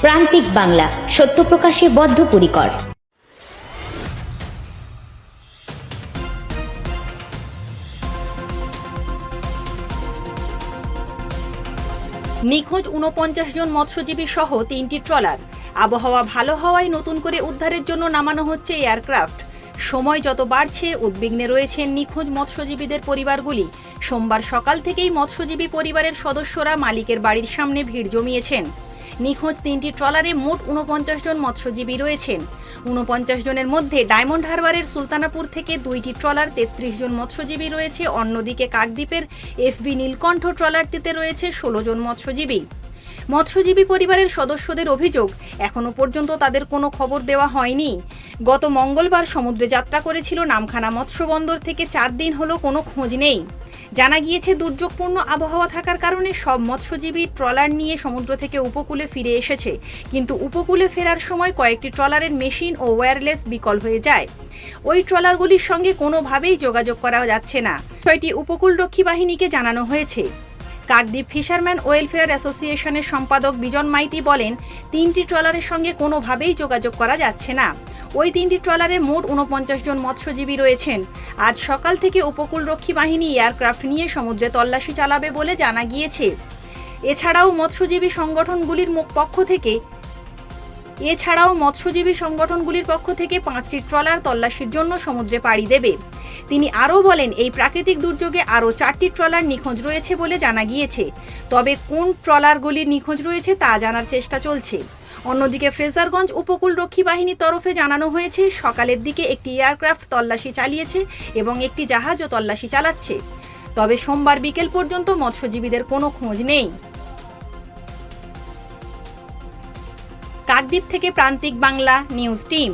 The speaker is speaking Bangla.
প্রান্তিক বাংলা, সত্য প্রকাশে বদ্ধপরিকর। নিখোঁজ ৪৯ জন মৎস্যজীবী সহ ৩টি ট্রলার। আবহাওয়া ভালো হওয়ায় নতুন করে উদ্ধারের জন্য নামানো হচ্ছে এয়ারক্রাফট। সময় যত বাড়ছে উদ্বিগ্নে রয়েছেন নিখোঁজ মৎস্যজীবীদের পরিবারগুলি। সোমবার সকাল থেকেই মৎস্যজীবী পরিবারের সদস্যরা মালিকের বাড়ির সামনে ভিড় জমিয়েছেন। নিখোঁজ ৩টি ট্রলারে মোট ৪৯ জন মৎস্যজীবী রয়েছেন। ৪৯ জনের মধ্যে ডায়মন্ড হারবারের সুলতানাপুর থেকে ২টি ট্রলার ৩৩ জন মৎস্যজীবী রয়েছে। অন্যদিকে কাকদ্বীপের এফবি নীলকণ্ঠ ট্রলারটিতে রয়েছে ১৬ জন মৎস্যজীবী। মৎস্যজীবী পরিবারের সদস্যদের অভিযোগ, এখনও পর্যন্ত তাদের কোনো খবর দেওয়া হয়নি। গত মঙ্গলবার সমুদ্রে যাত্রা করেছিল নামখানা মৎস্যবন্দর থেকে ৪ দিন হলো কোনো খোঁজ নেই। জানা গিয়েছে দুর্যোগপূর্ণ আবহাওয়া থাকার কারণে সব মৎস্যজীবী ট্রলার নিয়ে সমুদ্র থেকে উপকূলে ফিরে এসেছে, কিন্তু উপকূলে ফেরার সময় কয়েকটি ট্রলারের মেশিন ও ওয়্যারলেস বিকল হয়ে যায়। ওই ট্রলারগুলির সঙ্গে কোনোভাবেই যোগাযোগ করা যাচ্ছে না। বিষয়টি উপকূলরক্ষী বাহিনীকে জানানো হয়েছে। কাকদ্বীপ ফিশারম্যান ওয়েলফেয়ার অ্যাসোসিয়েশনের সম্পাদক বিজন মাইতি বলেন, ৩টি ট্রলারের সঙ্গে কোনোভাবেই যোগাযোগ করা যাচ্ছে না। ওই 3টি ট্রলারে মোট ৪৯ জন মৎস্যজীবী রয়েছেন। আজ সকাল থেকে উপকূলরক্ষী বাহিনী এয়ারক্রাফট নিয়ে সমুদ্রে তল্লাশি চালাবে বলে জানা গিয়েছে। এছাড়াও মৎস্যজীবী সংগঠনগুলির পক্ষ থেকে 5টি ট্রলার তল্লাশির জন্য সমুদ্রে পাড়ি দেবে। তিনি আরও বলেন, এই প্রাকৃতিক দুর্যোগে আরও 4টি ট্রলার নিখোঁজ রয়েছে বলে জানা গিয়েছে। তবে কোন ট্রলারগুলি নিখোঁজ রয়েছে তা জানার চেষ্টা চলছে। অন্যদিকে ফ্রেজারগঞ্জ উপকূলরক্ষী বাহিনীর তরফে জানানো হয়েছে, সকালের দিকে একটি এয়ারক্রাফট তল্লাশি চালিয়েছে এবং একটি জাহাজও তল্লাশি চালাচ্ছে। তবে সোমবার বিকেল পর্যন্ত মৎস্যজীবীদের কোনো খোঁজ নেই। কাকদ্বীপ থেকে প্রান্তিক বাংলা নিউজ টিম।